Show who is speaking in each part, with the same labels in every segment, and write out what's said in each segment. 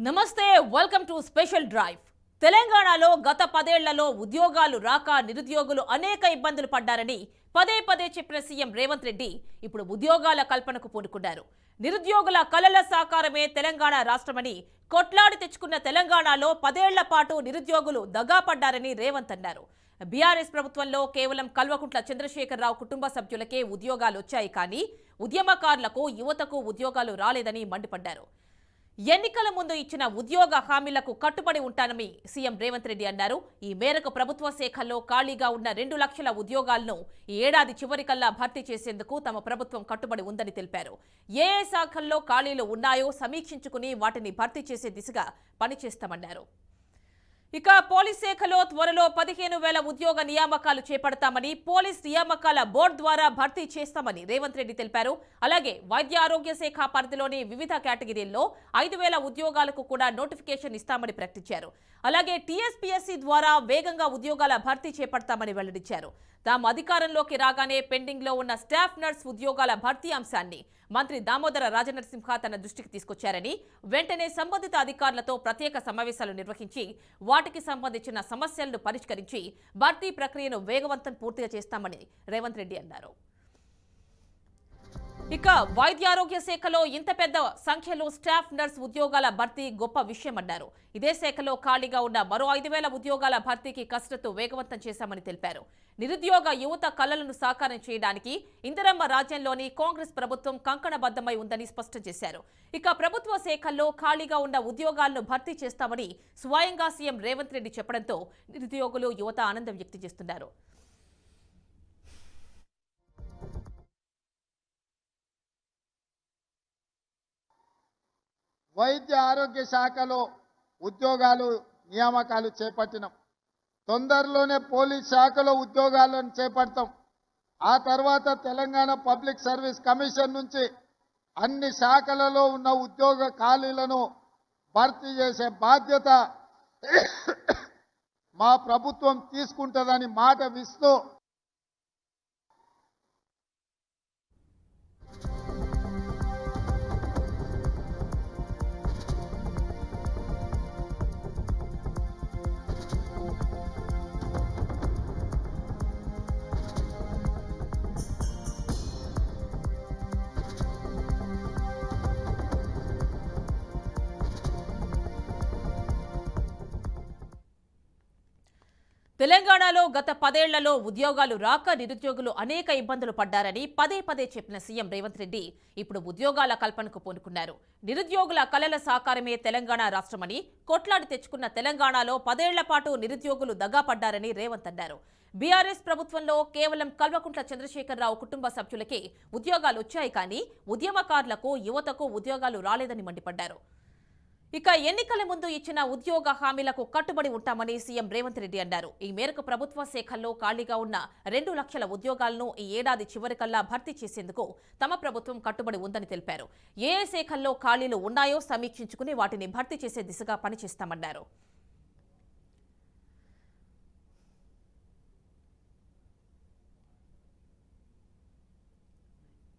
Speaker 1: నమస్తే welcome to special drive. తెలంగాణలో గత 10 ఏళ్లలో ఉద్యోగాలు రాక నిరుద్యోగులు అనేక ఇబ్బందులు పడ్డారని పదే పదే చెప్పిన సీఎం రేవంత్ రెడ్డి ఇప్పుడు ఉద్యోగాల కల్పనకు పూనుకున్నారు. నిరుద్యోగుల కలల సాకారమే తెలంగాణ రాష్ట్రమని కొట్లాడి తెచ్చుకున్న తెలంగాణలో 10 ఏళ్ల పాటు నిరుద్యోగులు దగా పడ్డారని రేవంత్ అన్నారు. బీఆర్ఎస్ ప్రభుత్వంలో కేవలం కల్వకుంట్ల చంద్రశేఖరరావు కుటుంబ సభ్యులకే ఉద్యోగాలు వచ్చాయి, కానీ ఉద్యమకారులకు యువతకు ఉద్యోగాలు రాలేదని మండిపడ్డారు. ఎన్నికల ముందు ఇచ్చిన ఉద్యోగ హామీలకు కట్టుబడి ఉంటానని సీఎం రేవంత్ రెడ్డి అన్నారు. ఈ మేరకు ప్రభుత్వ శాఖల్లో ఖాళీగా ఉన్న 2 లక్షల ఉద్యోగాలను ఈ ఏడాది చివరికల్లా భర్తీ చేసేందుకు తమ ప్రభుత్వం కట్టుబడి ఉందని తెలిపారు. ఏ శాఖల్లో ఖాళీలు ఉన్నాయో సమీక్షించుకుని వాటిని భర్తీ చేసే దిశగా పనిచేస్తామన్నారు. ఇక పోలీస్ శాఖలో త్వరలో 15,000 ఉద్యోగ నియామకాలు చేపడతామని, పోలీస్ నియామకాల బోర్డు ద్వారా భర్తీ చేస్తామని రేవంత్ రెడ్డి తెలిపారు. అలాగే వైద్య ఆరోగ్య శాఖ పరిధిలోని వివిధ కేటగిరీల్లో 5,000 ఉద్యోగాలకు కూడా నోటిఫికేషన్ ఇస్తామని ప్రకటించారు. అలాగే టీఎస్పీఎస్సీ ద్వారా వేగంగా ఉద్యోగాల భర్తీ చేపడతామని వెల్లడించారు. తాము అధికారంలోకి రాగానే పెండింగ్ లో ఉన్న స్టాఫ్ నర్స్ ఉద్యోగాల భర్తీ అంశాన్ని మంత్రి దామోదర రాజనరసింహ తన దృష్టికి తీసుకొచ్చారని, వెంటనే సంబంధిత అధికారులతో ప్రత్యేక సమావేశాలు నిర్వహించి వాటికి సంబంధించిన సమస్యలను పరిష్కరించి భర్తీ ప్రక్రియను వేగవంతం పూర్తిగా చేస్తామని రేవంత్ రెడ్డి అన్నారు. ఇక వైద్యారోగ్య శాఖలో ఇంత పెద్ద సంఖ్యలో స్టాఫ్ నర్స్ ఉద్యోగాల భర్తీ గొప్ప విషయమన్నారు. ఇదే శాఖలో ఖాళీగా ఉన్న మరో 5,000 ఉద్యోగాల భర్తీకి కసరత్తు వేగవంతం చేశామని తెలిపారు. నిరుద్యోగ యువత కలలను సాకారం చేయడానికి ఇందిరమ్మ రాజ్యంలోని కాంగ్రెస్ ప్రభుత్వం కంకణబద్ధమై ఉందని స్పష్టం చేశారు. ఇక ప్రభుత్వ శాఖల్లో ఖాళీగా ఉన్న ఉద్యోగాలను భర్తీ చేస్తామని స్వయంగా సీఎం రేవంత్ రెడ్డి చెప్పడంతో నిరుద్యోగులు యువత ఆనందం వ్యక్తం చేస్తున్నారు.
Speaker 2: వైద్య ఆరోగ్య శాఖలో ఉద్యోగాలు నియామకాలు చేపట్టినాం. తొందరలోనే పోలీస్ శాఖలో ఉద్యోగాలను చేపడతాం. ఆ తర్వాత తెలంగాణ పబ్లిక్ సర్వీస్ కమిషన్ నుంచి అన్ని శాఖలలో ఉన్న ఉద్యోగ ఖాళీలను భర్తీ చేసే బాధ్యత మా ప్రభుత్వం తీసుకుంటుందని మాట ఇస్తూ
Speaker 1: తెలంగాణలో గత 10 ఏళ్లలో ఉద్యోగాలు రాక నిరుద్యోగులు అనేక ఇబ్బందులు పడ్డారని పదే పదే చెప్పిన సీఎం రేవంత్ రెడ్డి ఇప్పుడు ఉద్యోగాల కల్పనకు పూనుకున్నారు. నిరుద్యోగుల కలల సాకారమే తెలంగాణ రాష్ట్రమని కొట్లాడి తెచ్చుకున్న తెలంగాణలో 10 ఏళ్ల పాటు నిరుద్యోగులు దగా పడ్డారని రేవంత్ అన్నారు. బీఆర్ఎస్ ప్రభుత్వంలో కేవలం కల్వకుంట్ల చంద్రశేఖరరావు కుటుంబ సభ్యులకే ఉద్యోగాలు వచ్చాయి, కానీ ఉద్యమకారులకు యువతకు ఉద్యోగాలు రాలేదని మండిపడ్డారు. ఇక ఎన్నికల ముందు ఇచ్చిన ఉద్యోగ హామీలకు కట్టుబడి ఉంటామని సీఎం రేవంత్ రెడ్డి అన్నారు. ఈ మేరకు ప్రభుత్వ శాఖల్లో ఖాళీగా ఉన్న 2 లక్షల ఉద్యోగాలను ఈ ఏడాది చివరికల్లా భర్తీ చేసేందుకు తమ ప్రభుత్వం కట్టుబడి ఉందని తెలిపారు. ఏ శాఖల్లో ఖాళీలు ఉన్నాయో సమీక్షించుకుని వాటిని భర్తీ చేసే దిశగా పనిచేస్తామన్నారు.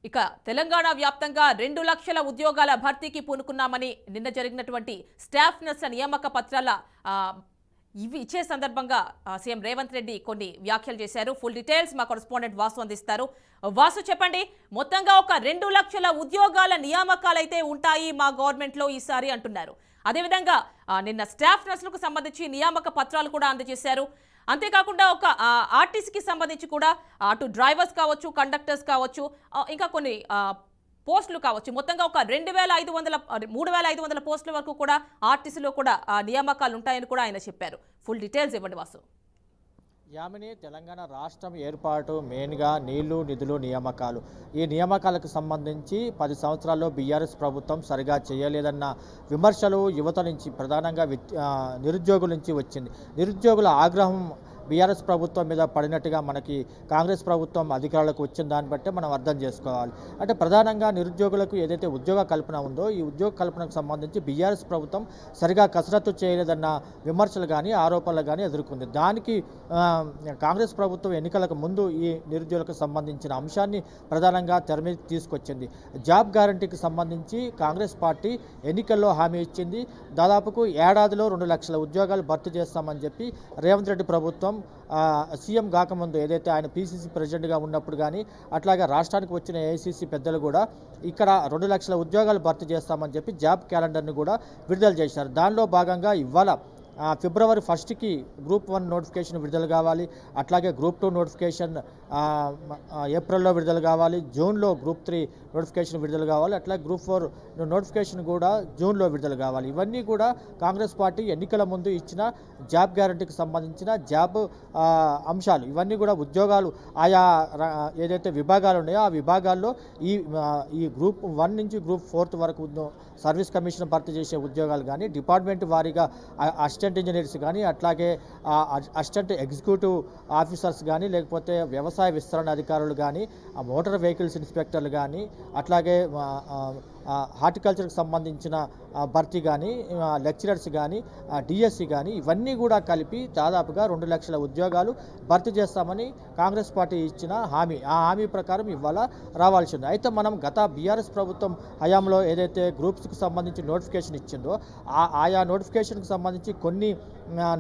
Speaker 1: ఇక తెలంగాణ వ్యాప్తంగా 2 లక్షల ఉద్యోగాల భర్తీకి పూనుకున్నామని నిన్న జరిగినటువంటి స్టాఫ్ నర్స్ నియామక పత్రాల ఇవి ఇచ్చే సందర్భంగా సీఎం రేవంత్ రెడ్డి కొన్ని వ్యాఖ్యలు చేశారు. ఫుల్ డీటెయిల్స్ మా కరెస్పాండెంట్ వాసు అందిస్తారు. వాసు, చెప్పండి, మొత్తంగా ఒక 2 లక్షల ఉద్యోగాల నియామకాలైతే ఉంటాయి మా గవర్నమెంట్లో ఈసారి అంటున్నారు. అదేవిధంగా నిన్న స్టాఫ్ నర్సులకు సంబంధించి నియామక పత్రాలు కూడా అందజేశారు. అంతేకాకుండా ఒక ఆర్టీసీకి సంబంధించి కూడా అటు డ్రైవర్స్ కావచ్చు, కండక్టర్స్ కావచ్చు, ఇంకా కొన్ని పోస్టులు కావచ్చు, మొత్తంగా ఒక 3,500 పోస్టుల వరకు కూడా ఆర్టీసీలో కూడా నియామకాలు ఉంటాయని కూడా ఆయన చెప్పారు. ఫుల్ డీటెయిల్స్ ఇవ్వండి వాసు.
Speaker 3: యామిని, తెలంగాణ రాష్ట్రం ఏర్పాటు మెయిన్గా నీళ్లు, నిధులు, నియామకాలు. ఈ నియామకాలకు సంబంధించి 10 సంవత్సరాల్లో బీఆర్ఎస్ ప్రభుత్వం సరిగా చేయలేదన్న విమర్శలు యువత నుంచి, ప్రధానంగా నిరుద్యోగుల నుంచి వచ్చింది. నిరుద్యోగుల ఆగ్రహం బీఆర్ఎస్ ప్రభుత్వం మీద పడినట్టుగా మనకి కాంగ్రెస్ ప్రభుత్వం అధికారులకు వచ్చిన దాన్ని బట్టే మనం అర్థం చేసుకోవాలి. అంటే ప్రధానంగా నిరుద్యోగులకు ఏదైతే ఉద్యోగ కల్పన ఉందో ఈ ఉద్యోగ కల్పనకు సంబంధించి బీఆర్ఎస్ ప్రభుత్వం సరిగా కసరత్తు చేయలేదన్న విమర్శలు కానీ ఆరోపణలు కానీ ఎదుర్కొంది. దానికి కాంగ్రెస్ ప్రభుత్వం ఎన్నికలకు ముందు ఈ నిరుద్యోగులకు సంబంధించిన అంశాన్ని ప్రధానంగా తెర మీద తీసుకొచ్చింది. జాబ్ గ్యారంటీకి సంబంధించి కాంగ్రెస్ పార్టీ ఎన్నికల్లో హామీ ఇచ్చింది. దాదాపుకు ఏడాదిలో 2 లక్షల ఉద్యోగాలు భర్తీ చేస్తామని చెప్పి రేవంత్ రెడ్డి ప్రభుత్వం సీఎం కాకముందు ఏదైతే ఆయన పీసీసీ ప్రెసిడెంట్గా ఉన్నప్పుడు కానీ అట్లాగే రాష్ట్రానికి వచ్చిన ఏఐసీసీ పెద్దలు కూడా ఇక్కడ 2 లక్షల ఉద్యోగాలు భర్తీ చేస్తామని చెప్పి జాబ్ క్యాలెండర్ని కూడా విడుదల చేశారు. దానిలో భాగంగా ఇవాళ ఫిబ్రవరి 1కి గ్రూప్ 1 నోటిఫికేషన్ విడుదల కావాలి. అట్లాగే గ్రూప్ 2 నోటిఫికేషన్ ఏప్రిల్లో విడుదల కావాలి. జూన్లో గ్రూప్ 3 నోటిఫికేషన్ విడుదల కావాలి. అట్లాగే గ్రూప్ 4 నోటిఫికేషన్ కూడా జూన్లో విడుదల కావాలి. ఇవన్నీ కూడా కాంగ్రెస్ పార్టీ ఎన్నికల ముందు ఇచ్చిన జాబ్ గ్యారంటీకి సంబంధించిన జాబ్ అంశాలు. ఇవన్నీ కూడా ఉద్యోగాలు ఆయా ఏదైతే విభాగాలు ఉన్నాయో ఆ విభాగాల్లో ఈ గ్రూప్ 1 నుంచి గ్రూప్ 4 వరకు సర్వీస్ కమిషన్ భర్తీ చేసే ఉద్యోగాలు కానీ డిపార్ట్మెంట్ వారీగా అసిస్టెంట్ ఇంజనీర్స్ కానీ అట్లాగే అసిస్టెంట్ ఎగ్జిక్యూటివ్ ఆఫీసర్స్ కానీ లేకపోతే వ్యవసాయ విస్తరణ అధికారులు కానీ మోటార్ వెహికల్స్ ఇన్స్పెక్టర్లు కానీ అట్లాగే హార్టికల్చర్కి సంబంధించిన భర్తీ కానీ లెక్చరర్స్ కానీ డిఎస్సి కానీ ఇవన్నీ కూడా కలిపి దాదాపుగా 2 లక్షల ఉద్యోగాలు భర్తీ చేస్తామని కాంగ్రెస్ పార్టీ ఇచ్చిన హామీ. ఆ హామీ ప్రకారం ఇవాళ రావాల్సి ఉంది. అయితే మనం గత బీఆర్ఎస్ ప్రభుత్వం హయాంలో ఏదైతే గ్రూప్స్కి సంబంధించి నోటిఫికేషన్ ఇచ్చిందో ఆయా నోటిఫికేషన్కి సంబంధించి కొన్ని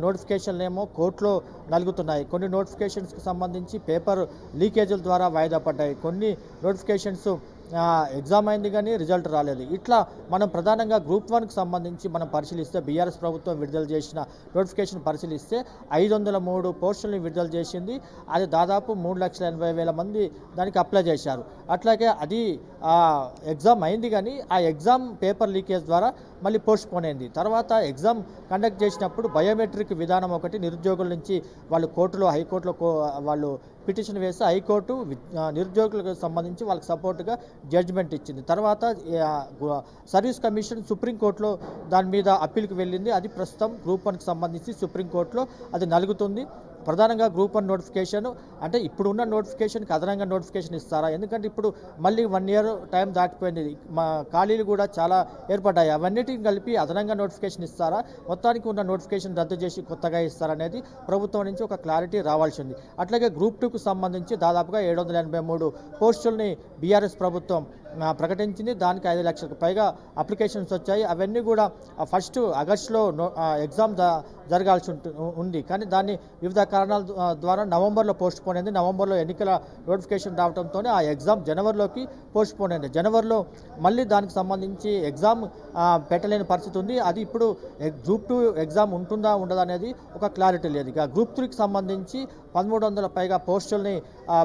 Speaker 3: నోటిఫికేషన్లు ఏమో కోర్టులో నలుగుతున్నాయి. కొన్ని నోటిఫికేషన్స్కి సంబంధించి పేపర్ లీకేజీల ద్వారా వాయిదా పడ్డాయి. కొన్ని నోటిఫికేషన్స్ ఎగ్జామ్ అయింది కానీ రిజల్ట్ రాలేదు. ఇట్లా మనం ప్రధానంగా గ్రూప్ 1కి సంబంధించి మనం పరిశీలిస్తే బీఆర్ఎస్ ప్రభుత్వం విడుదల చేసిన నోటిఫికేషన్ పరిశీలిస్తే 503 పోస్టుల్ని విడుదల చేసింది. అది దాదాపు 3,80,000 మంది దానికి అప్లై చేశారు. అట్లాగే అది ఎగ్జామ్ అయింది కానీ ఆ ఎగ్జామ్ పేపర్ లీకేజ్ ద్వారా మళ్ళీ పోస్ట్ పోన్ అయింది. తర్వాత ఎగ్జామ్ కండక్ట్ చేసినప్పుడు బయోమెట్రిక్ విధానం ఒకటి నిరుద్యోగుల నుంచి వాళ్ళు కోర్టులో హైకోర్టులో వాళ్ళు పిటిషన్ వేస్తే హైకోర్టు నిరుద్యోగులకు సంబంధించి వాళ్ళకి సపోర్ట్గా జడ్జిమెంట్ ఇచ్చింది. తర్వాత సర్వీస్ కమిషన్ సుప్రీంకోర్టులో దాని మీద అప్పీల్కి వెళ్ళింది. అది ప్రస్తుతం గ్రూప్ 1కి సంబంధించి సుప్రీంకోర్టులో అది నలుగుతుంది. ప్రధానంగా గ్రూప్ 1 నోటిఫికేషన్ అంటే ఇప్పుడు ఉన్న నోటిఫికేషన్కి అదనంగా నోటిఫికేషన్ ఇస్తారా? ఎందుకంటే ఇప్పుడు మళ్ళీ 1 ఇయర్ టైం దాటిపోయింది. మా ఖాళీలు కూడా చాలా ఏర్పడ్డాయి. అవన్నిటిని కలిపి అదనంగా నోటిఫికేషన్ ఇస్తారా? మొత్తానికి ఉన్న నోటిఫికేషన్ రద్దు చేసి కొత్తగా ఇస్తారనేది ప్రభుత్వం నుంచి ఒక క్లారిటీ రావాల్సి ఉంది. అట్లాగే గ్రూప్ 2కు సంబంధించి దాదాపుగా 783 పోస్టుల్ని బీఆర్ఎస్ ప్రభుత్వం ప్రకటించింది. దానికి 5 లక్షలకు పైగా అప్లికేషన్స్ వచ్చాయి. అవన్నీ కూడా 1 ఆగస్టులో ఎగ్జామ్ జరగాల్సి ఉంది. కానీ దాన్ని వివిధ కారణాల ద్వారా నవంబర్లో పోస్ట్ పోన్ అయింది. నవంబర్లో ఎన్నికల నోటిఫికేషన్ రావడంతో ఆ ఎగ్జామ్ జనవరిలోకి పోస్ట్ పోన్ అయింది. జనవరిలో మళ్ళీ దానికి సంబంధించి ఎగ్జామ్ పెట్టలేని పరిస్థితి ఉంది. అది ఇప్పుడు గ్రూప్ 2 ఎగ్జామ్ ఉంటుందా ఉండదా అనేది ఒక క్లారిటీ లేదు. ఇక గ్రూప్ 3కి సంబంధించి 1300 పైగా పోస్టుల్ని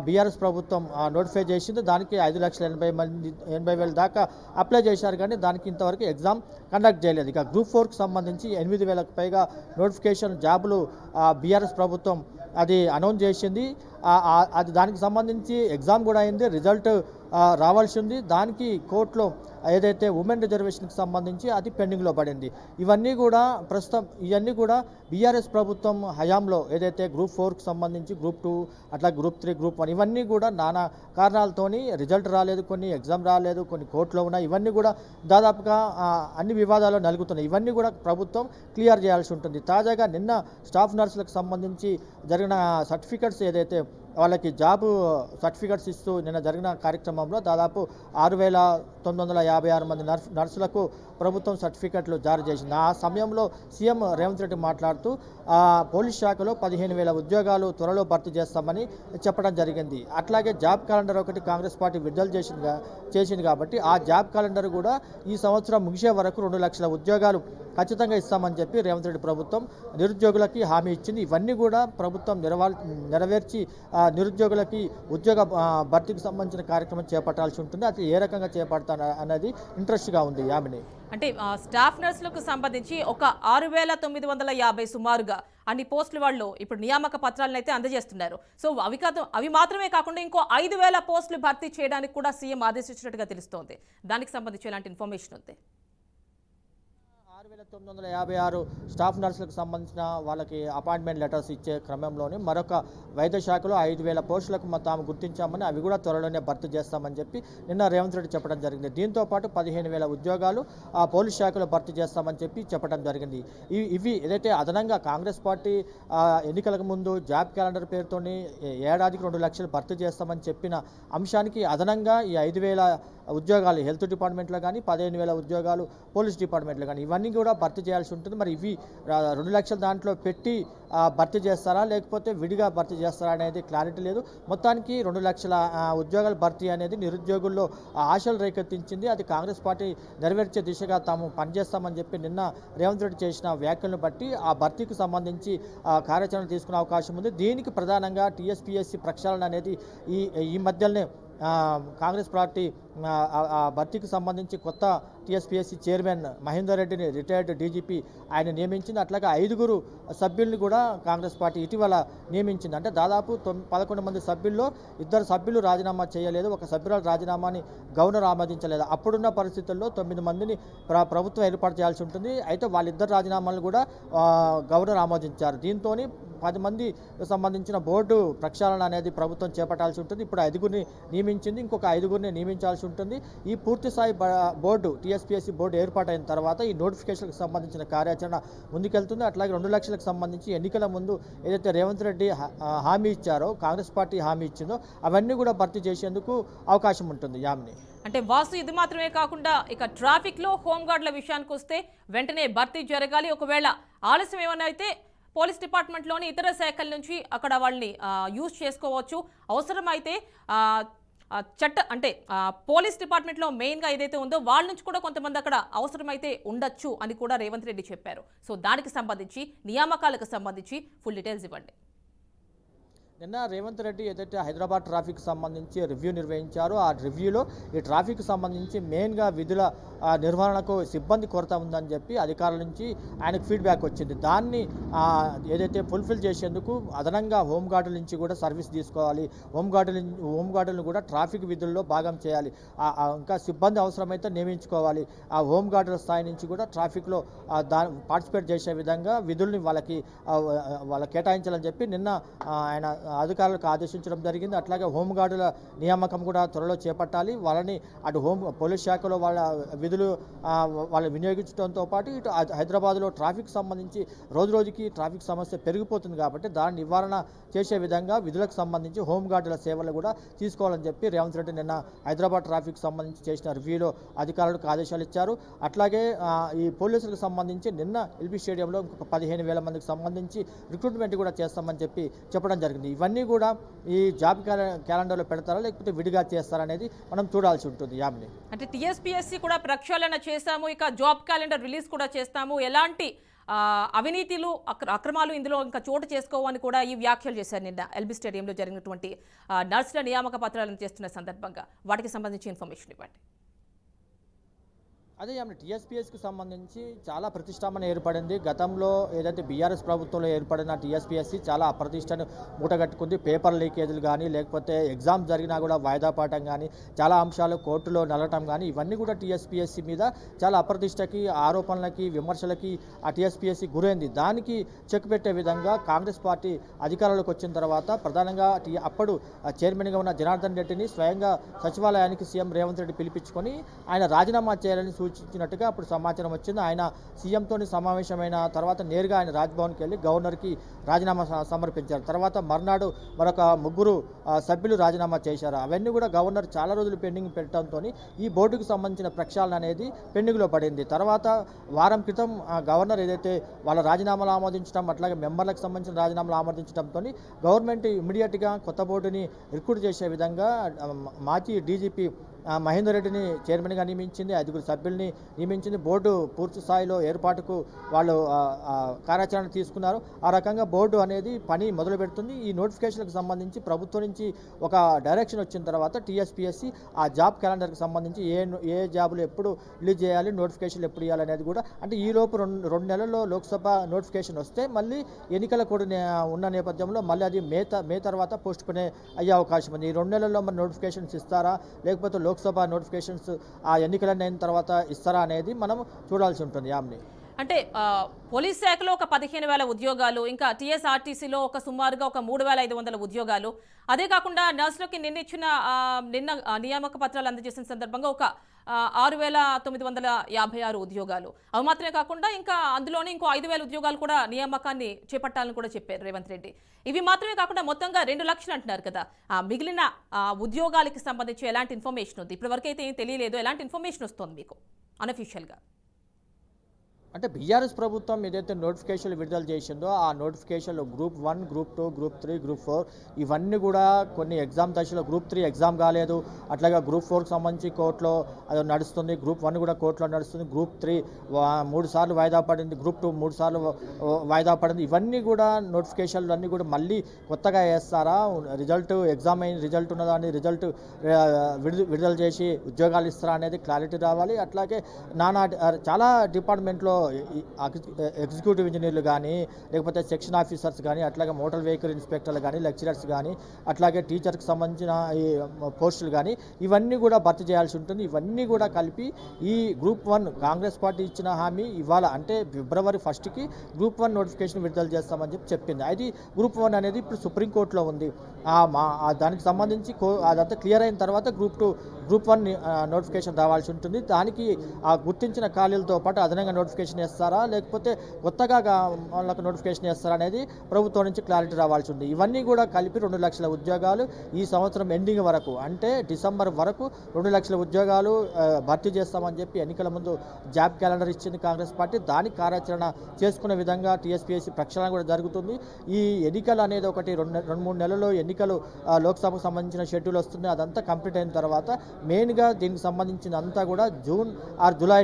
Speaker 3: బీఆర్ఎస్ ప్రభుత్వం నోటిఫై చేసింది. దానికి 5,80,000 దాకా అప్లై చేశారు కానీ దానికి ఇంతవరకు ఎగ్జామ్ కండక్ట్ చేయలేదు. ఇక గ్రూప్ 4కి సంబంధించి 8,000కు పైగా నోటిఫికేషన్ జాబులు బీఆర్ఎస్ ప్రభుత్వం అది అనౌన్స్ చేసింది. అది దానికి సంబంధించి ఎగ్జామ్ కూడా అయింది. రిజల్ట్ రావాల్సి ఉంది. దానికి కోర్టులో ఏదైతే ఉమెన్ రిజర్వేషన్కి సంబంధించి అది పెండింగ్లో పడింది. ఇవన్నీ కూడా బీఆర్ఎస్ ప్రభుత్వం హయాంలో ఏదైతే గ్రూప్ 4కి సంబంధించి గ్రూప్ 2 అట్లా గ్రూప్ 3 గ్రూప్ 1 ఇవన్నీ కూడా నానా కారణాలతోని రిజల్ట్ రాలేదు, కొన్ని ఎగ్జామ్ రాలేదు, కొన్ని కోర్టులో ఉన్నాయి. ఇవన్నీ కూడా దాదాపుగా అన్ని వివాదాలు నలుగుతున్నాయి. ఇవన్నీ కూడా ప్రభుత్వం క్లియర్ చేయాల్సి ఉంటుంది. తాజాగా నిన్న స్టాఫ్ నర్సులకు సంబంధించి జరిగిన సర్టిఫికెట్స్ ఏదైతే వాళ్ళకి జాబ్ సర్టిఫికెట్స్ ఇస్తూ నిన్న జరిగిన కార్యక్రమంలో దాదాపు 6,956 మంది నర్సులకు ప్రభుత్వం సర్టిఫికెట్లు జారీ చేసింది. ఆ సమయంలో సీఎం రేవంత్ రెడ్డి మాట్లాడుతూ పోలీస్ శాఖలో 15,000 ఉద్యోగాలు త్వరలో భర్తీ చేస్తామని చెప్పడం జరిగింది. అట్లాగే జాబ్ క్యాలెండర్ ఒకటి కాంగ్రెస్ పార్టీ విడుదల చేసింది కాబట్టి ఆ జాబ్ క్యాలెండర్ కూడా ఈ సంవత్సరం ముగిసే వరకు 2 లక్షల ఉద్యోగాలు ఖచ్చితంగా ఇస్తామని చెప్పి రేవంత్ రెడ్డి ప్రభుత్వం నిరుద్యోగులకి హామీ ఇచ్చింది. ఇవన్నీ కూడా ప్రభుత్వం నెరవేర్చి నిరుద్యోగులకి ఉద్యోగ భర్తీకి సంబంధించిన కార్యక్రమం చేపట్టాల్సి ఉంటుంది. అది ఏ రకంగా చేపడతాను అనేది ఇంట్రెస్ట్గా ఉంది. యామిని
Speaker 1: అంటే స్టాఫ్ నర్సులకు సంబంధించి ఒక 6,950 సుమారుగా అన్ని పోస్టులు వాళ్ళు ఇప్పుడు నియామక పత్రాలను అయితే అందజేస్తున్నారు. సో అవి మాత్రమే కాకుండా ఇంకో 5,000 పోస్టులు భర్తీ చేయడానికి కూడా సీఎం ఆదేశించినట్టుగా తెలుస్తోంది. దానికి సంబంధించి ఎలాంటి ఇన్ఫర్మేషన్ ఉంది?
Speaker 3: 6956 స్టాఫ్ నర్సులకు సంబంధించిన వాళ్ళకి అపాయింట్మెంట్ లెటర్స్ ఇచ్చే క్రమంలోనే మరొక వైద్య శాఖలో 5000 పోస్టులకు తాము గుర్తించామని అవి కూడా త్వరలోనే భర్తీ చేస్తామని చెప్పి నిన్న రేవంత్ రెడ్డి చెప్పడం జరిగింది. దీంతో పాటు 15000 ఉద్యోగాలు ఆ పోలీస్ శాఖలో భర్తీ చేస్తామని చెప్పి చెప్పడం జరిగింది. ఇవి ఏదైతే అదనంగా కాంగ్రెస్ పార్టీ ఎన్నికలకు ముందు జాబ్ క్యాలెండర్ పేరుతోని ఏడాదికి 2 లక్షలు భర్తీ చేస్తామని చెప్పిన అంశానికి అదనంగా ఈ 5000 ఉద్యోగాలు హెల్త్ డిపార్ట్మెంట్లో కానీ 15000 ఉద్యోగాలు పోలీస్ డిపార్ట్మెంట్లో కానీ ఇవన్నీ కూడా భర్తీ చేయాల్సి ఉంటుంది. మరి ఇవి 2 లక్షల దాంట్లో పెట్టి భర్తీ చేస్తారా లేకపోతే విడిగా భర్తీ చేస్తారా అనేది క్లారిటీ లేదు. మొత్తానికి 2 లక్షల ఉద్యోగాల భర్తీ అనేది నిరుద్యోగుల్లో ఆశలు రేకెత్తించింది. అది కాంగ్రెస్ పార్టీ నెరవేర్చే దిశగా తాము పనిచేస్తామని చెప్పి నిన్న రేవంత్ రెడ్డి చేసిన వ్యాఖ్యలను బట్టి ఆ భర్తీకి సంబంధించి కార్యాచరణ తీసుకునే అవకాశం ఉంది. దీనికి ప్రధానంగా టీఎస్పీఎస్సీ ప్రక్షాళన అనేది ఈ మధ్యలోనే కాంగ్రెస్ పార్టీ ఆ భర్తీకి సంబంధించి కొత్త టీఎస్పీఎస్సీ చైర్మన్ మహేందర్ రెడ్డిని రిటైర్డ్ డీజీపీ ఆయన నియమించింది. అట్లాగే 5 సభ్యుల్ని కూడా కాంగ్రెస్ పార్టీ ఇటీవల నియమించింది. అంటే దాదాపు 11 మంది సభ్యుల్లో 2 సభ్యులు రాజీనామా చేయలేదు, ఒక సభ్యురాలు రాజీనామాని గవర్నర్ ఆమోదించలేదు. అప్పుడున్న పరిస్థితుల్లో 9 మందిని ప్రభుత్వం ఏర్పాటు చేయాల్సి ఉంటుంది. అయితే వాళ్ళిద్దరు రాజీనామాలు కూడా గవర్నర్ ఆమోదించారు. దీంతో 10 మంది సంబంధించిన బోర్డు ప్రక్షాళన అనేది ప్రభుత్వం చేపట్టాల్సి ఉంటుంది. ఇప్పుడు 5గురిని నియమించింది, ఇంకొక 5గురిని నియమించాల్సి ఉంటుంది. ఈ పూర్తి స్థాయి బోర్డు టీఎస్పీఎస్సీ బోర్డు ఏర్పాటైన తర్వాత ఈ నోటిఫికేషన్కి సంబంధించిన కార్యాచరణ ముందుకెళ్తుంది. అట్లాగే 2 లక్షలకు సంబంధించి ఎన్నికల ముందు ఏదైతే రేవంత్ రెడ్డి హామీ ఇచ్చారో, కాంగ్రెస్ పార్టీ హామీ ఇచ్చిందో అవన్నీ కూడా భర్తీ చేసేందుకు అవకాశం ఉంటుంది. యామిని
Speaker 1: అంటే వాసు ఇది మాత్రమే కాకుండా ఇక ట్రాఫిక్లో హోంగార్డుల విషయానికి వస్తే వెంటనే భర్తీ జరగాలి. ఒకవేళ ఆలస్యం ఏమైనా అయితే పోలీస్ డిపార్ట్మెంట్లోని ఇతర శాఖల నుంచి అక్కడ వాళ్ళని యూజ్ చేసుకోవచ్చు. అవసరమైతే పోలీస్ డిపార్ట్మెంట్లో మెయిన్గా ఏదైతే ఉందో వాళ్ళ నుంచి కూడా కొంతమంది అక్కడ అవసరమైతే ఉండొచ్చు అని కూడా రేవంత్ రెడ్డి చెప్పారు. సో దానికి సంబంధించి నియామకాలకు సంబంధించి ఫుల్ డీటెయిల్స్ ఇవ్వండి.
Speaker 3: నిన్న రేవంత్ రెడ్డి ఏదైతే హైదరాబాద్ ట్రాఫిక్ సంబంధించి రివ్యూ నిర్వహించారో ఆ రివ్యూలో ఈ ట్రాఫిక్ సంబంధించి మెయిన్గా విధుల నిర్వహణకు సిబ్బంది కొరత ఉందని చెప్పి అధికారుల నుంచి ఆయనకు ఫీడ్బ్యాక్ వచ్చింది. దాన్ని ఏదైతే ఫుల్ఫిల్ చేసేందుకు అదనంగా హోంగార్డుల నుంచి కూడా సర్వీస్ తీసుకోవాలి, హోంగార్డులను కూడా ట్రాఫిక్ విధుల్లో భాగం చేయాలి, ఇంకా సిబ్బంది అవసరమైతే నియమించుకోవాలి. ఆ హోంగార్డుల స్థాయి నుంచి కూడా ట్రాఫిక్లో పార్టిసిపేట్ చేసే విధంగా విధుల్ని వాళ్ళకి కేటాయించాలని చెప్పి నిన్న ఆయన అధికారులకు ఆదేశించడం జరిగింది. అట్లాగే హోంగార్డుల నియామకం కూడా త్వరలో చేపట్టాలి. వాళ్ళని అటు పోలీస్ శాఖలో వాళ్ళ విధులు వాళ్ళు వినియోగించడంతో పాటు ఇటు హైదరాబాద్లో ట్రాఫిక్ సంబంధించి రోజుకి ట్రాఫిక్ సమస్య పెరిగిపోతుంది కాబట్టి దాని నివారణ చేసే విధంగా విధులకు సంబంధించి హోంగార్డుల సేవలు కూడా తీసుకోవాలని చెప్పి రేవంత్ రెడ్డి నిన్న హైదరాబాద్ ట్రాఫిక్ సంబంధించి చేసిన రివ్యూలో అధికారులకు ఆదేశాలు ఇచ్చారు. అట్లాగే ఈ పోలీసులకు సంబంధించి నిన్న ఎల్బీ స్టేడియంలో ఇంకొక 15,000 మందికి సంబంధించి రిక్రూట్మెంట్ కూడా చేస్తామని చెప్పి చెప్పడం జరిగింది. ఇవన్నీ కూడా ఈ జాబ్ క్యాలెండర్లో పెడతారా లేకపోతే విడిగా చేస్తారా అనేది మనం చూడాల్సి ఉంటుంది. యామిని
Speaker 1: అంటే టీఎస్పీఎస్సీ కూడా ప్రక్షాళన చేస్తాము, ఇక జాబ్ క్యాలెండర్ రిలీజ్ కూడా చేస్తాము, ఎలాంటి అవినీతిలు అక్రమాలు ఇందులో ఇంకా చోటు చేసుకోవని కూడా ఈ వ్యాఖ్యలు చేశారు నిన్న ఎల్బీ స్టేడియంలో జరిగినటువంటి నర్సుల నియామక పత్రాలను చేస్తున్న సందర్భంగా. వాటికి సంబంధించి ఇన్ఫర్మేషన్ ఇవ్వండి.
Speaker 3: అదే టీఎస్పీఎస్కి సంబంధించి చాలా ప్రతిష్టాపన ఏర్పడింది. గతంలో ఏదైతే బీఆర్ఎస్ ప్రభుత్వంలో ఏర్పడిన టీఎస్పీఎస్సీ చాలా అప్రతిష్టను మూటగట్టుకుంది. పేపర్ లీకేజీలు కానీ లేకపోతే ఎగ్జామ్ జరిగినా కూడా వాయిదా పడటం కానీ చాలా అంశాలు కోర్టులో నల్లటం కానీ ఇవన్నీ కూడా టీఎస్పీఎస్సీ మీద చాలా అప్రతిష్టకి ఆరోపణలకి విమర్శలకి ఆ టీఎస్పీఎస్సీ గురైంది. దానికి చెక్ పెట్టే విధంగా కాంగ్రెస్ పార్టీ అధికారంలోకి వచ్చిన తర్వాత ప్రధానంగా అప్పుడు చైర్మన్గా ఉన్న జనార్దన్ రెడ్డిని స్వయంగా సచివాలయానికి సీఎం రేవంత్ రెడ్డి పిలిపించుకొని ఆయన రాజీనామా చేయాలని సూచించినట్టుగా అప్పుడు సమాచారం వచ్చింది. ఆయన సీఎంతో సమావేశమైన తర్వాత నేరుగా ఆయన రాజ్భవన్కి వెళ్ళి గవర్నర్కి రాజీనామా సమర్పించారు. తర్వాత మర్నాడు మరొక 3 సభ్యులు రాజీనామా చేశారు. అవన్నీ కూడా గవర్నర్ చాలా రోజులు పెండింగ్ పెట్టడంతో ఈ బోర్డుకు సంబంధించిన ప్రక్షాళన అనేది పెండింగ్లో పడింది. తర్వాత వారం క్రితం గవర్నర్ ఏదైతే వాళ్ళ రాజీనామాలు ఆమోదించడం అట్లాగే మెంబర్లకు సంబంధించిన రాజీనామాలు ఆమోదించడంతో గవర్నమెంట్ ఇమ్మీడియట్గా కొత్త బోర్డుని రిక్రూట్ చేసే విధంగా మాజీ డీజీపీ మహేందర్ రెడ్డిని చైర్మన్గా నియమించింది, 5 సభ్యుల్ని నియమించింది. బోర్డు పూర్తి స్థాయిలో ఏర్పాటుకు వాళ్ళు కార్యాచరణ తీసుకున్నారు. ఆ రకంగా బోర్డు అనేది పని మొదలు పెడుతుంది. ఈ నోటిఫికేషన్లకు సంబంధించి ప్రభుత్వం నుంచి ఒక డైరెక్షన్ వచ్చిన తర్వాత టీఎస్పీఎస్సీ ఆ జాబ్ క్యాలెండర్కి సంబంధించి ఏ జాబులు ఎప్పుడు రిలీజ్ చేయాలి, నోటిఫికేషన్లు ఎప్పుడు ఇవ్వాలి అనేది కూడా అంటే ఈలోపు 2 నెలల్లో లోక్సభ నోటిఫికేషన్ వస్తే మళ్ళీ ఎన్నికల కూడా ఉన్న నేపథ్యంలో మళ్ళీ అది మే తర్వాత పోస్ట్ పోన్ అయ్యే అవకాశం ఉంది. ఈ 2 నెలల్లో మరి నోటిఫికేషన్స్ ఇస్తారా లేకపోతే లోక్సభ నోటిఫికేషన్స్ ఆ ఎన్నికలన్నీ అయిన తర్వాత ఇస్తారా అనేది మనం చూడాల్సి ఉంటుంది. యామ్ని
Speaker 1: అంటే పోలీస్ శాఖలో ఒక 15,000 ఉద్యోగాలు, ఇంకా టీఎస్ఆర్టీసీలో ఒక సుమారుగా ఒక 3,500 ఉద్యోగాలు, అదే కాకుండా నర్సులకి నిన్న నియామక పత్రాలు అందజేసిన సందర్భంగా ఒక 6,956 ఉద్యోగాలు. అవి మాత్రమే కాకుండా ఇంకా అందులోనే ఇంకో 5,000 ఉద్యోగాలు కూడా నియామకాన్ని చేపట్టాలని కూడా చెప్పారు రేవంత్ రెడ్డి. ఇవి మాత్రమే కాకుండా మొత్తంగా 2 లక్షలు అంటున్నారు కదా. మిగిలిన ఉద్యోగాలకి సంబంధించి ఎలాంటి ఇన్ఫర్మేషన్ ఉంది? ఇప్పటివరకు అయితే ఏం తెలియలేదు. ఎలాంటి ఇన్ఫర్మేషన్ వస్తుంది మీకు అనఫీషియల్గా?
Speaker 3: అంటే బీఆర్ఎస్ ప్రభుత్వం ఏదైతే నోటిఫికేషన్లు విడుదల చేసిందో ఆ నోటిఫికేషన్లో గ్రూప్ 1, గ్రూప్ 2, గ్రూప్ 3, గ్రూప్ 4 ఇవన్నీ కూడా కొన్ని ఎగ్జామ్ దశలో గ్రూప్ 3 ఎగ్జామ్ కాలేదు. అట్లాగే గ్రూప్ 4కి సంబంధించి కోర్టులో అది నడుస్తుంది. గ్రూప్ 1 కూడా కోర్టులో నడుస్తుంది. గ్రూప్ 3 3 సార్లు వాయిదా పడింది. గ్రూప్ 2 3 సార్లు వాయిదా పడింది. ఇవన్నీ కూడా నోటిఫికేషన్లు అన్నీ కూడా మళ్ళీ కొత్తగా వేస్తారా? రిజల్ట్ ఎగ్జామ్ అయిన రిజల్ట్ ఉన్నదాన్ని రిజల్ట్ విడుదల చేసి ఉద్యోగాలు ఇస్తారా అనేది క్లారిటీ రావాలి. అట్లాగే చాలా డిపార్ట్మెంట్లో ఎగ్జిక్యూటివ్ ఇంజనీర్లు కానీ, లేకపోతే సెక్షన్ ఆఫీసర్స్ కానీ, అట్లాగే మోటార్ వెహికల్ ఇన్స్పెక్టర్లు కానీ, లెక్చరర్స్ కానీ, అట్లాగే టీచర్కి సంబంధించిన ఈ పోస్టులు కానీ ఇవన్నీ కూడా భర్తీ చేయాల్సి ఉంటుంది. ఇవన్నీ కూడా కలిపి ఈ గ్రూప్ 1 కాంగ్రెస్ పార్టీ ఇచ్చిన హామీ ఇవాళ అంటే ఫిబ్రవరి 1కి గ్రూప్ 1 నోటిఫికేషన్ విడుదల చేస్తామని చెప్పింది. అది గ్రూప్ 1 అనేది ఇప్పుడు సుప్రీంకోర్టులో ఉంది. దానికి సంబంధించి అదంతా క్లియర్ అయిన తర్వాత గ్రూప్ 1 నోటిఫికేషన్ రావాల్సి ఉంటుంది. దానికి ఆ గుర్తించిన ఖాళీలతో పాటు అదనంగా నోటిఫికేషన్ వేస్తారా, లేకపోతే కొత్తగా వాళ్ళకి నోటిఫికేషన్ వేస్తారా అనేది ప్రభుత్వం నుంచి క్లారిటీ రావాల్సి ఉంది. ఇవన్నీ కూడా కలిపి 2 లక్షల ఉద్యోగాలు ఈ సంవత్సరం ఎండింగ్ వరకు అంటే డిసెంబర్ వరకు 2 లక్షల ఉద్యోగాలు భర్తీ చేస్తామని చెప్పి ఎన్నికల ముందు జాబ్ క్యాలెండర్ ఇచ్చింది కాంగ్రెస్ పార్టీ. దానికి కార్యాచరణ చేసుకునే విధంగా టీఎస్పీఎస్సీ ప్రక్షాళన కూడా జరుగుతుంది. ఈ ఎన్నికలు అనేది ఒకటి 2-3 నెలల్లో ఎన్నికలు లోక్సభకు సంబంధించిన షెడ్యూల్ వస్తుంది. అదంతా కంప్లీట్ అయిన తర్వాత మెయిన్గా దీనికి సంబంధించినంతా కూడా జూన్ ఆర్ జూలై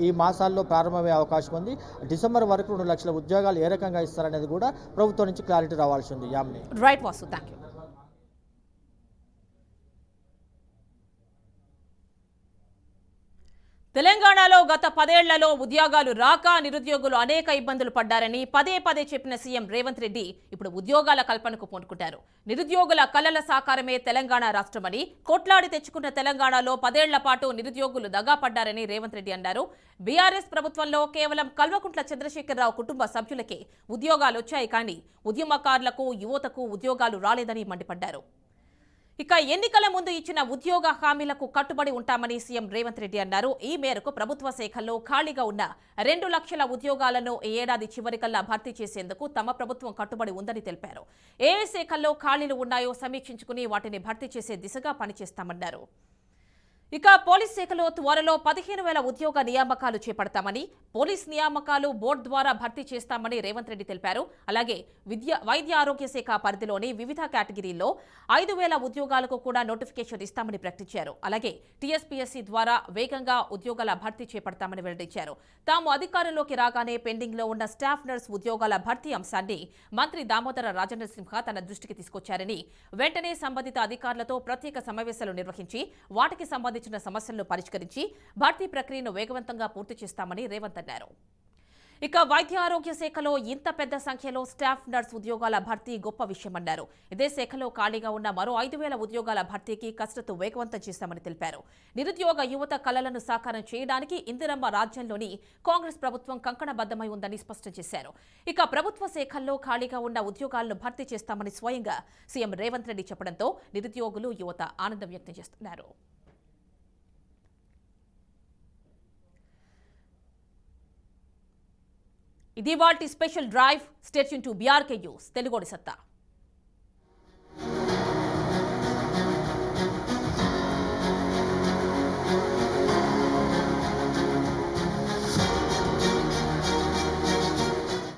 Speaker 3: ఈ మాసాల్లో ప్రారంభమయ్యే అవకాశం ఉంది. డిసెంబర్ వరకు 2 లక్షల ఉద్యోగాలు ఏ రకంగా ఇస్తారనేది కూడా ప్రభుత్వం నుంచి క్లారిటీ రావాల్సి ఉంది. Yamini.
Speaker 1: Right Vasu, thank you. తెలంగాణలో గత 10 ఏళ్లలో ఉద్యోగాలు రాక నిరుద్యోగులు అనేక ఇబ్బందులు పడ్డారని పదే చెప్పిన సీఎం రేవంత్ రెడ్డి ఇప్పుడు ఉద్యోగాల కల్పనకు పూనుకుంటారు. నిరుద్యోగుల కలల సాకారమే తెలంగాణ రాష్ట్రమని, కొట్లాడి తెచ్చుకున్న తెలంగాణలో 10 ఏళ్ల పాటు నిరుద్యోగులు దగా పడ్డారని రేవంత్ రెడ్డి అన్నారు. బీఆర్ఎస్ ప్రభుత్వంలో కేవలం కల్వకుంట్ల చంద్రశేఖరరావు కుటుంబ సభ్యులకే ఉద్యోగాలు వచ్చాయి, కానీ ఉద్యమకారులకు, యువతకు ఉద్యోగాలు రాలేదని మండిపడ్డారు. ఇక ఎన్నికల ముందు ఇచ్చిన ఉద్యోగ హామీలకు కట్టుబడి ఉంటామని సీఎం రేవంత్ రెడ్డి అన్నారు. ఈ మేరకు ప్రభుత్వ శాఖల్లో ఖాళీగా ఉన్న 2 లక్షల ఉద్యోగాలను ఈ ఏడాది చివరికల్లా భర్తీ చేసేందుకు తమ ప్రభుత్వం కట్టుబడి ఉందని తెలిపారు. ఏ శాఖల్లో ఖాళీలు ఉన్నాయో సమీక్షించుకుని వాటిని భర్తీ చేసే దిశగా పనిచేస్తామన్నారు. ఇక పోలీస్ శాఖలో త్వరలో 15,000 ఉద్యోగ నియామకాలు చేపడతామని, పోలీస్ నియామకాలు బోర్డు ద్వారా భర్తీ చేస్తామని రేవంత్ రెడ్డి తెలిపారు. అలాగే వైద్య ఆరోగ్య శాఖ పరిధిలోని వివిధ కేటగిరీల్లో 5,000 ఉద్యోగాలకు కూడా నోటిఫికేషన్ ఇస్తామని ప్రకటించారు. అలాగే టీఎస్పీఎస్సీ ద్వారా వేగంగా ఉద్యోగాల భర్తీ చేపడతామని వెల్లడించారు. తాము అధికారంలోకి రాగానే పెండింగ్ లో ఉన్న స్టాఫ్ నర్స్ ఉద్యోగాల భర్తీ అంశాన్ని మంత్రి దామోదర రాజనరసింహ తన దృష్టికి తీసుకొచ్చారని, వెంటనే సంబంధిత అధికారులతో ప్రత్యేక సమావేశాలు నిర్వహించి వాటికి సంబంధించిన సమస్యలను పరిష్కరించి భర్తీ ప్రక్రియను వేగవంతంగా పూర్తి చేస్తామని రేవంత్ అన్నారు. ఇక వైద్య ఆరోగ్య శాఖలో ఇంత పెద్ద సంఖ్యలో స్టాఫ్ నర్స్ ఉద్యోగాల భర్తీ గొప్ప విషయమన్నారు. ఇదే శాఖలో ఖాళీగా ఉన్న మరో 5,000 ఉద్యోగాల భర్తీకి కసరత్తు వేగవంతం చేశామని తెలిపారు. నిరుద్యోగ యువత కలలను సాకారం చేయడానికి ఇందిరమ్మ రాజ్యంలోని కాంగ్రెస్ ప్రభుత్వం కంకణబద్దమై ఉందని స్పష్టం చేశారు. ఇక ప్రభుత్వ శాఖల్లో ఖాళీగా ఉన్న ఉద్యోగాలను భర్తీ చేస్తామని స్వయంగా సీఎం రేవంత్ రెడ్డి చెప్పడంతో నిరుద్యోగులు, యువత ఆనందం వ్యక్తం చేస్తున్నారు. ఇది వాల్టి special drive. Stay tune to BRK news తెలుగోడి సత్తా.